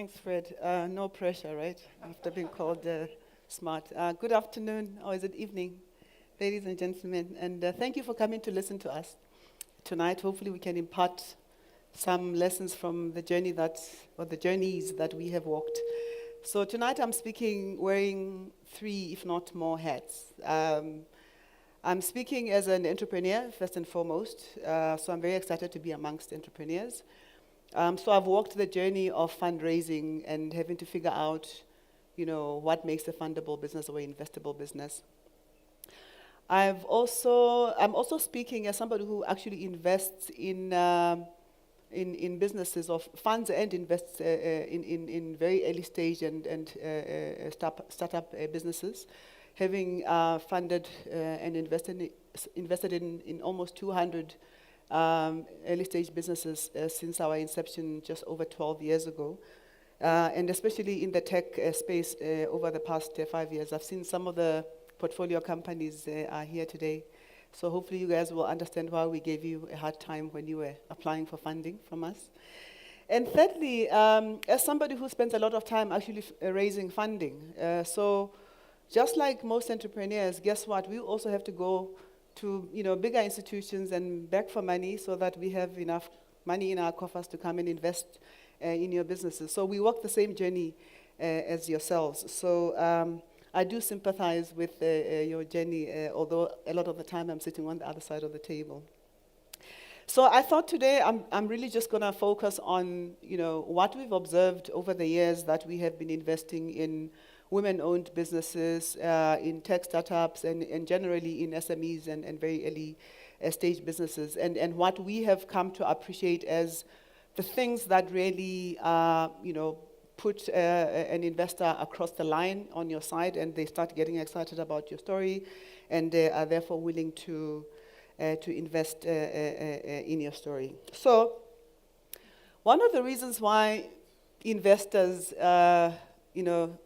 Thanks, Fred. No pressure, right? After being called smart. Good afternoon, or is it evening, ladies and gentlemen? And thank you for coming to listen to us tonight. Hopefully, we can impart some lessons from the journeys that we have walked. So tonight, I'm speaking wearing 3, if not more, hats. I'm speaking as an entrepreneur, first and foremost. So I'm very excited to be amongst entrepreneurs. So I've walked the journey of fundraising and having to figure out, what makes a fundable business or an investable business. I'm also speaking as somebody who actually invests in businesses of funds and invests in very early stage and startup businesses, having funded and invested in almost 200 early stage businesses since our inception just over 12 years ago. And especially in the tech space over the past 5 years. I've seen some of the portfolio companies are here today. So hopefully you guys will understand why we gave you a hard time when you were applying for funding from us. And thirdly, as somebody who spends a lot of time actually raising funding, so just like most entrepreneurs, guess what? We also have to go to bigger institutions and beg for money so that we have enough money in our coffers to come and invest in your businesses. So we walk the same journey as yourselves. So I do sympathize with your journey, although a lot of the time I'm sitting on the other side of the table. So I thought today I'm really just going to focus on what we've observed over the years that we have been investing in women-owned businesses, in tech startups, and generally in SMEs and very early stage businesses, and what we have come to appreciate as the things that really, put an investor across the line on your side, and they start getting excited about your story, and they are therefore willing to invest in your story. So, one of the reasons why investors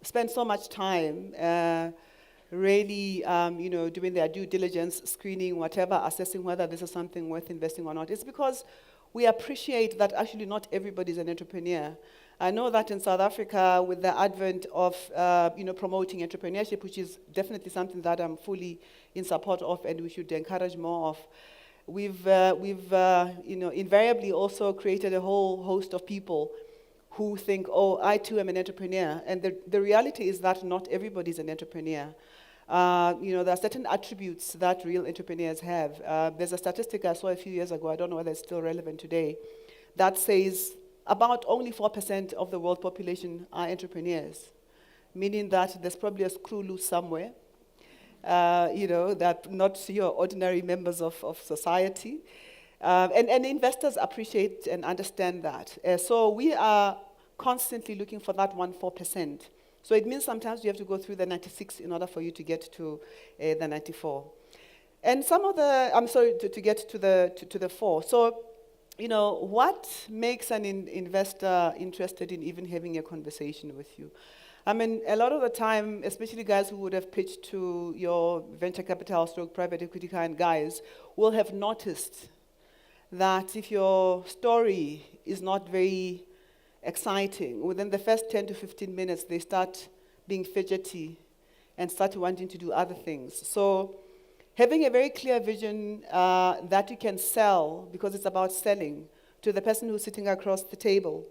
spend so much time really, doing their due diligence, screening, whatever, assessing whether this is something worth investing or not. It's because we appreciate that actually not everybody is an entrepreneur. I know that in South Africa, with the advent of, promoting entrepreneurship, which is definitely something that I'm fully in support of and we should encourage more of, we've invariably also created a whole host of people who think, oh, I too am an entrepreneur. And the reality is that not everybody is an entrepreneur. There are certain attributes that real entrepreneurs have. There's a statistic I saw a few years ago, I don't know whether it's still relevant today, that says about only 4% of the world population are entrepreneurs, meaning that there's probably a screw loose somewhere, that not your ordinary members of society. And investors appreciate and understand that. So we are constantly looking for that 4%. So it means sometimes you have to go through the 96 in order for you to get to the 94. And to get to the 4. So, what makes an investor interested in even having a conversation with you? I mean, a lot of the time, especially guys who would have pitched to your venture capital / private equity kind guys, will have noticed that if your story is not very exciting, within the first 10 to 15 minutes, they start being fidgety and start wanting to do other things. So having a very clear vision that you can sell, because it's about selling, to the person who's sitting across the table,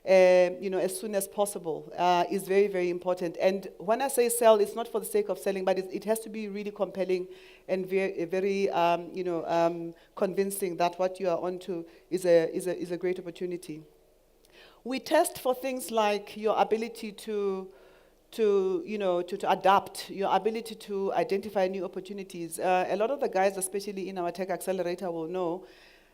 as soon as possible, is very, very important. And when I say sell, it's not for the sake of selling, but it has to be really compelling and very, convincing that what you are onto is a great opportunity. We test for things like your ability to adapt, your ability to identify new opportunities. A lot of the guys, especially in our tech accelerator, will know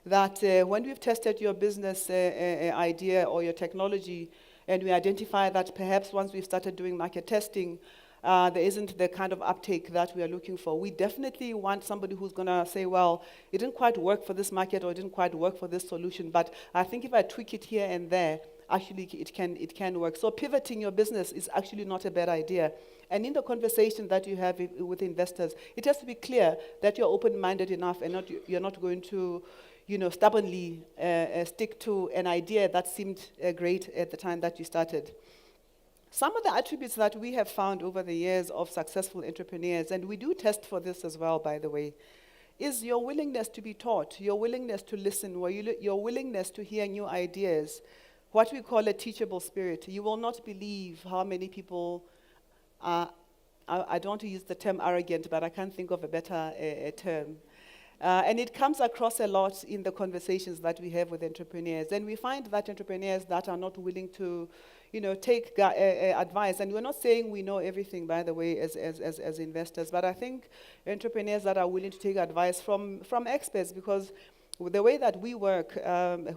that when we've tested your business idea or your technology, and we identify that perhaps once we've started doing market testing, there isn't the kind of uptake that we are looking for. We definitely want somebody who's going to say, well, it didn't quite work for this market or it didn't quite work for this solution, but I think if I tweak it here and there, actually it can work. So pivoting your business is actually not a bad idea. And in the conversation that you have with investors, it has to be clear that you're open-minded enough and you're not going to stubbornly stick to an idea that seemed great at the time that you started. Some of the attributes that we have found over the years of successful entrepreneurs, and we do test for this as well, by the way, is your willingness to be taught, your willingness to listen, your willingness to hear new ideas, what we call a teachable spirit. You will not believe how many people are, I don't want to use the term arrogant, but I can't think of a better term. And it comes across a lot in the conversations that we have with entrepreneurs. And we find that entrepreneurs that are not willing to, take advice, and we're not saying we know everything, by the way, as investors, but I think entrepreneurs that are willing to take advice from experts, because the way that we work,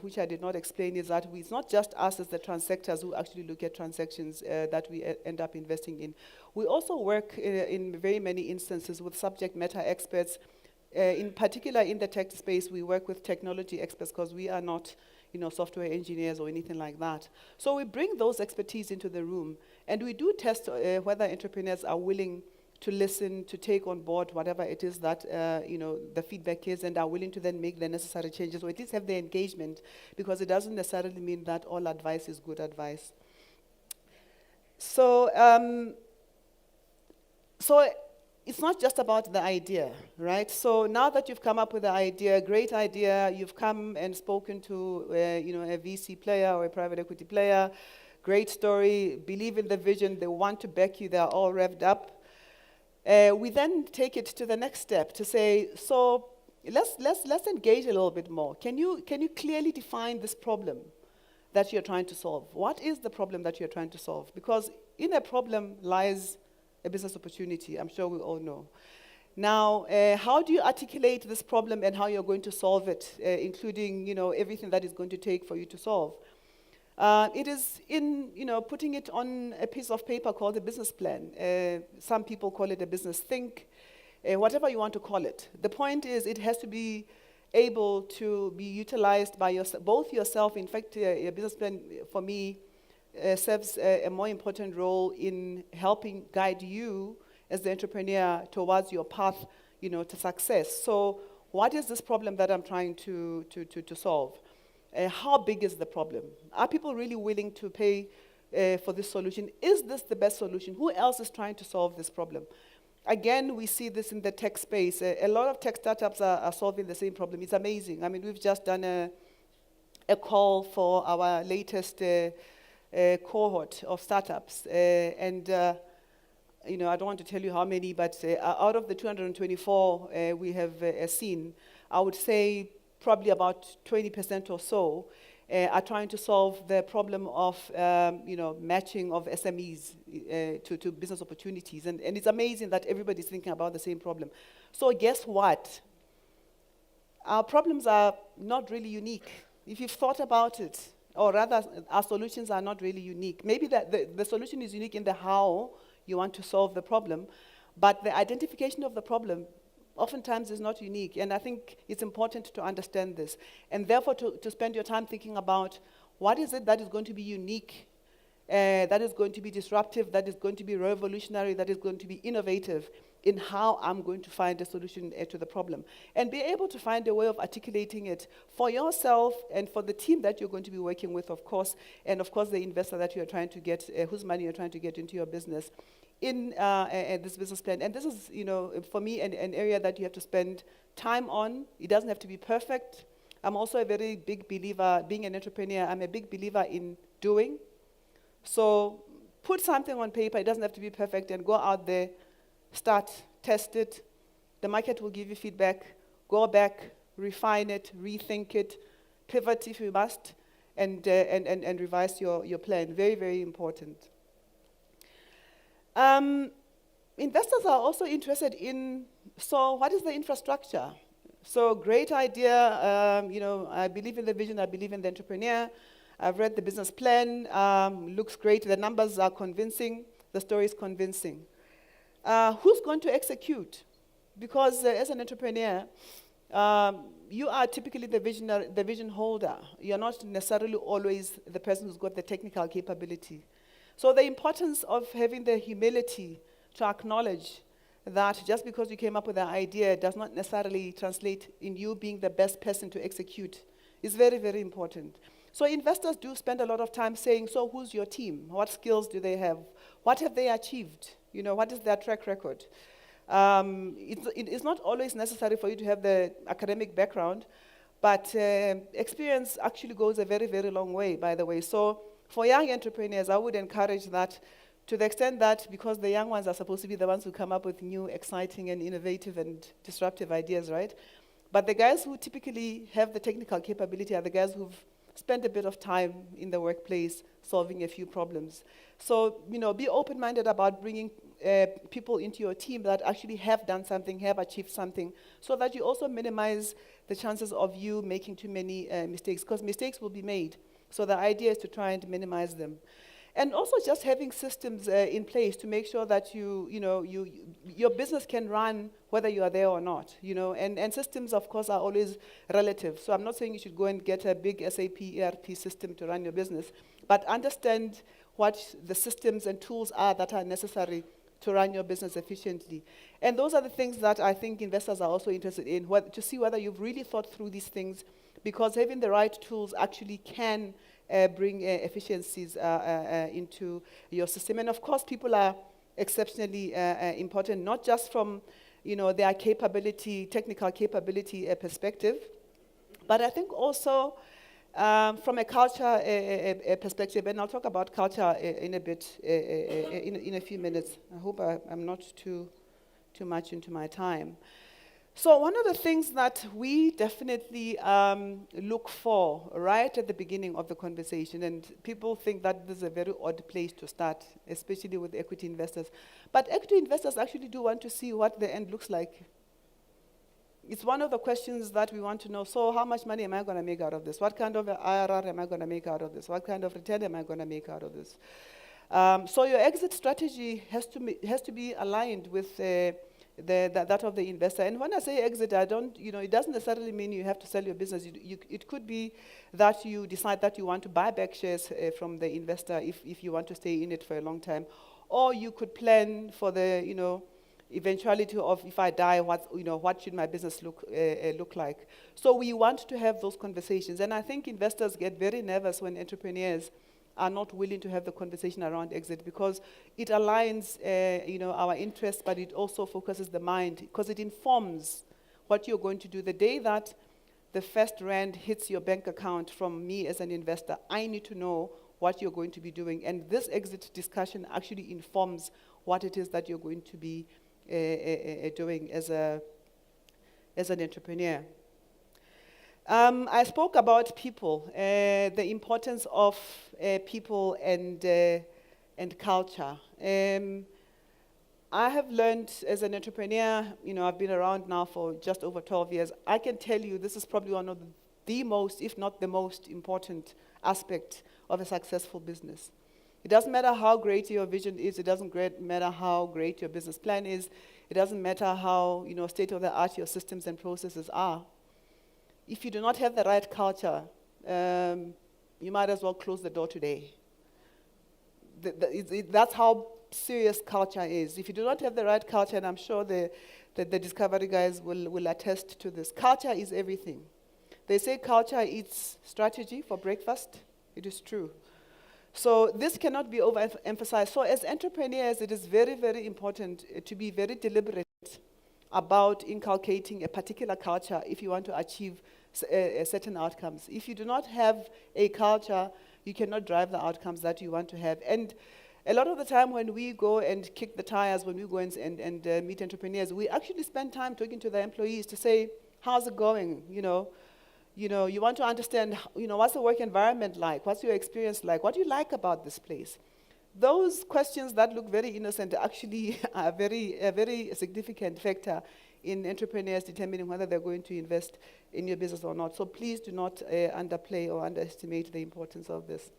which I did not explain, is that it's not just us as the transactors who actually look at transactions that we end up investing in. We also work in very many instances with subject matter experts. In particular, in the tech space, we work with technology experts because we are not, software engineers or anything like that. So we bring those expertise into the room, and we do test whether entrepreneurs are willing to listen, to take on board whatever it is that the feedback is, and are willing to then make the necessary changes, or at least have the engagement, because it doesn't necessarily mean that all advice is good advice. So it's not just about the idea, right? So now that you've come up with the idea, great idea, you've come and spoken to a VC player or a private equity player, great story, believe in the vision, they want to back you, they're all revved up. We then take it to the next step to say, so let's engage a little bit more. Can you clearly define this problem that you're trying to solve? What is the problem that you're trying to solve? Because in a problem lies a business opportunity, I'm sure we all know. Now, how do you articulate this problem and how you're going to solve it, including everything that is going to take for you to solve? It is in putting it on a piece of paper called a business plan. Some people call it a business think, whatever you want to call it. The point is it has to be able to be utilized by both yourself. In fact, a business plan for me serves a more important role in helping guide you as the entrepreneur towards your path, to success. So what is this problem that I'm trying to solve? How big is the problem? Are people really willing to pay for this solution? Is this the best solution? Who else is trying to solve this problem? Again, we see this in the tech space. A lot of tech startups are solving the same problem. It's amazing. I mean, we've just done a call for our latest cohort of startups. I don't want to tell you how many, but out of the 224 we have seen, I would say probably about 20% or so are trying to solve the problem of matching of SMEs to business opportunities. And it's amazing that everybody's thinking about the same problem. So guess what? Our problems are not really unique. If you've thought about it, or rather, our solutions are not really unique. Maybe the solution is unique in the how you want to solve the problem, but the identification of the problem oftentimes is not unique. And I think it's important to understand this. And therefore, to spend your time thinking about what is it that is going to be unique, that is going to be disruptive, that is going to be revolutionary, that is going to be innovative in how I'm going to find a solution to the problem. And be able to find a way of articulating it for yourself and for the team that you're going to be working with, of course, and of course the investor that you're trying to get, whose money you're trying to get into your business in this business plan. And this is, for me, an area that you have to spend time on. It doesn't have to be perfect. I'm also a very big believer, being an entrepreneur, I'm a big believer in doing. So put something on paper, it doesn't have to be perfect, and go out there, start, test it. The market will give you feedback. Go back, refine it, rethink it, pivot if you must, and revise your plan. Very, very important. Investors are also interested in, so what is the infrastructure? So great idea, I believe in the vision, I believe in the entrepreneur. I've read the business plan, looks great, the numbers are convincing, the story is convincing. Who's going to execute? Because as an entrepreneur, you are typically the vision holder. You're not necessarily always the person who's got the technical capability. So the importance of having the humility to acknowledge that just because you came up with an idea does not necessarily translate in you being the best person to execute. It's very, very important. So investors do spend a lot of time saying, so who's your team? What skills do they have? What have they achieved? What is their track record? It's not always necessary for you to have the academic background, but experience actually goes a very, very long way, by the way. So for young entrepreneurs, I would encourage that to the extent that, because the young ones are supposed to be the ones who come up with new, exciting, and innovative and disruptive ideas, right? But the guys who typically have the technical capability are the guys who've spent a bit of time in the workplace solving a few problems. So, be open-minded about bringing people into your team that actually have done something, have achieved something, so that you also minimize the chances of you making too many mistakes, because mistakes will be made. So the idea is to try and minimize them. And also just having systems in place to make sure that your business can run whether you are there or not. And systems, of course, are always relative. So I'm not saying you should go and get a big SAP ERP system to run your business, but understand what the systems and tools are that are necessary to run your business efficiently. And those are the things that I think investors are also interested in, to see whether you've really thought through these things, because having the right tools actually can bring efficiencies into your system. And of course, people are exceptionally important, not just from their capability, technical capability perspective, but I think also from a culture perspective, and I'll talk about culture in a bit, in a few minutes. I hope I'm not too much into my time. So one of the things that we definitely look for right at the beginning of the conversation, and people think that this is a very odd place to start, especially with equity investors, but equity investors actually do want to see what the end looks like. It's one of the questions that we want to know. So how much money am I going to make out of this? What kind of IRR am I going to make out of this? What kind of return am I going to make out of this? So your exit strategy has to be aligned with that of the investor. And when I say exit, it doesn't necessarily mean you have to sell your business. It could be that you decide that you want to buy back shares from the investor if you want to stay in it for a long time. Or you could plan for the, eventuality of, if I die, what should my business look like? So we want to have those conversations. And I think investors get very nervous when entrepreneurs are not willing to have the conversation around exit, because it aligns our interests, but it also focuses the mind, because it informs what you're going to do. The day that the first rand hits your bank account from me as an investor, I need to know what you're going to be doing. And this exit discussion actually informs what it is that you're going to be doing as an entrepreneur. I spoke about people, the importance of people and culture. I have learned as an entrepreneur, I've been around now for just over 12 years. I can tell you this is probably one of the most, if not the most important aspect of a successful business. It doesn't matter how great your vision is. It doesn't matter how great your business plan is. It doesn't matter how state-of-the-art your systems and processes are. If you do not have the right culture, you might as well close the door today. That's how serious culture is. If you do not have the right culture, and I'm sure the Discovery guys will attest to this, culture is everything. They say culture eats strategy for breakfast. It is true. So this cannot be overemphasized. So as entrepreneurs, it is very, very important to be very deliberate about inculcating a particular culture if you want to achieve certain outcomes. If you do not have a culture, you cannot drive the outcomes that you want to have. And a lot of the time when we go and kick the tires, when we go and meet entrepreneurs, we actually spend time talking to the employees to say, how's it going? You want to understand, what's the work environment like? What's your experience like? What do you like about this place? Those questions that look very innocent actually are a very significant factor in entrepreneurs determining whether they're going to invest in your business or not. So please do not underplay or underestimate the importance of this.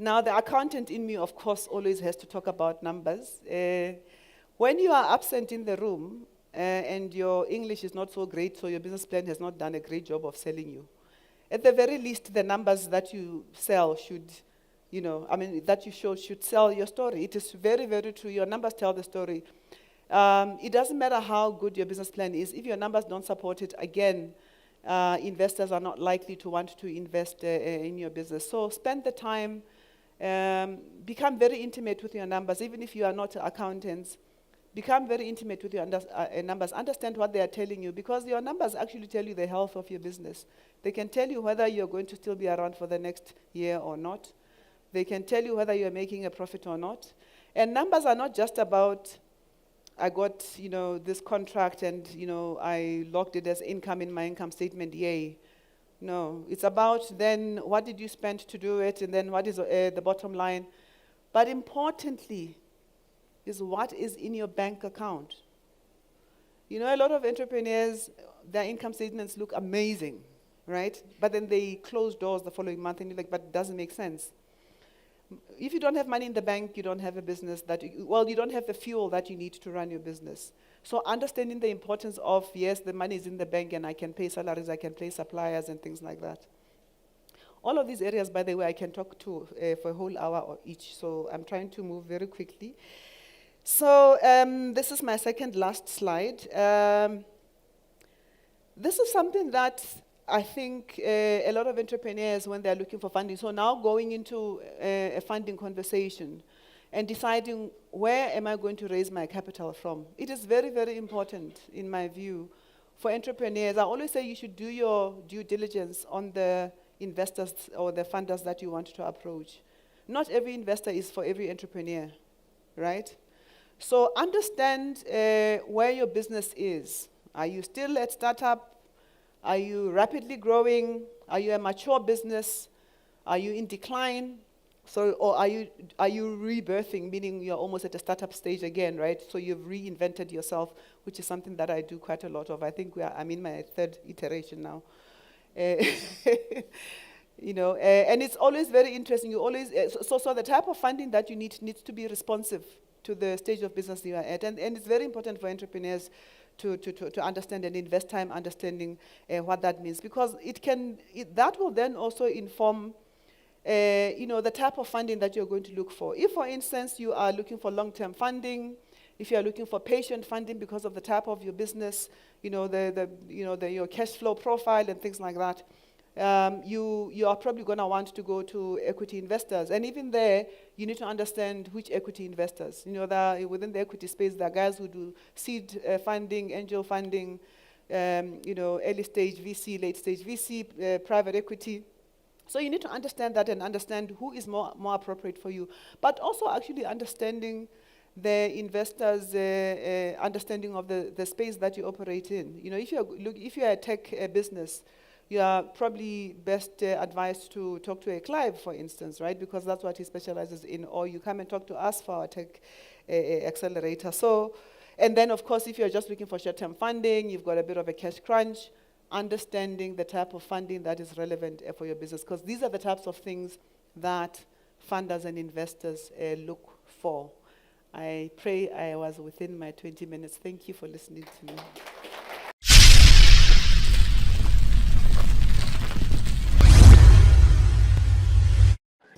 Now, the accountant in me, of course, always has to talk about numbers. When you are absent in the room, and your English is not so great, so your business plan has not done a great job of selling you. At the very least, the numbers that you sell should, that you show should sell your story. It is very, very true. Your numbers tell the story. It doesn't matter how good your business plan is. If your numbers don't support it, again, investors are not likely to want to invest in your business. So spend the time, become very intimate with your numbers, even if you are not accountants. Become very intimate with your numbers. Understand what they are telling you, because your numbers actually tell you the health of your business. They can tell you whether you're going to still be around for the next year or not. They can tell you whether you're making a profit or not. And numbers are not just about, I got, this contract and, I logged it as income in my income statement, yay. No, it's about then what did you spend to do it, and then what is the bottom line. But importantly, is what is in your bank account. A lot of entrepreneurs, their income statements look amazing, right? But then they close doors the following month, and you're like, but it doesn't make sense. If you don't have money in the bank, you don't have a business you don't have the fuel that you need to run your business. So understanding the importance of, yes, the money is in the bank and I can pay salaries, I can pay suppliers and things like that. All of these areas, by the way, I can talk to for a whole hour each, so I'm trying to move very quickly. So this is my second last slide. This is something that I think a lot of entrepreneurs, when they're looking for funding, so now going into a funding conversation and deciding where am I going to raise my capital from. It is very, very important, in my view, for entrepreneurs. I always say you should do your due diligence on the investors or the funders that you want to approach. Not every investor is for every entrepreneur, right? So understand where your business is. Are you still at startup? Are you rapidly growing? Are you a mature business? Are you in decline? So, or are you rebirthing, meaning you're almost at the startup stage again, right? So you've reinvented yourself, which is something that I do quite a lot of. I think I'm in my third iteration now. And it's always very interesting. You always so the type of funding that you need needs to be responsive to the stage of business you are at. And it's very important for entrepreneurs to understand and invest time understanding what that means. Because that will then also inform the type of funding that you're going to look for. If, for instance, you are looking for long-term funding, if you are looking for patient funding because of the type of your business, your cash flow profile and things like that, you are probably going to want to go to equity investors. And even there, you need to understand which equity investors. Within the equity space, there are guys who do seed funding, angel funding, early stage VC, late stage VC, private equity. So you need to understand that and understand who is more appropriate for you. But also actually understanding the investors' understanding of the space that you operate in. If you're a tech business, you are probably best advised to talk to a Clive, for instance, right? Because that's what he specializes in. Or you come and talk to us for our tech accelerator. So, and then, of course, if you're just looking for short-term funding, you've got a bit of a cash crunch, understanding the type of funding that is relevant for your business. Because these are the types of things that funders and investors look for. I pray I was within my 20 minutes. Thank you for listening to me.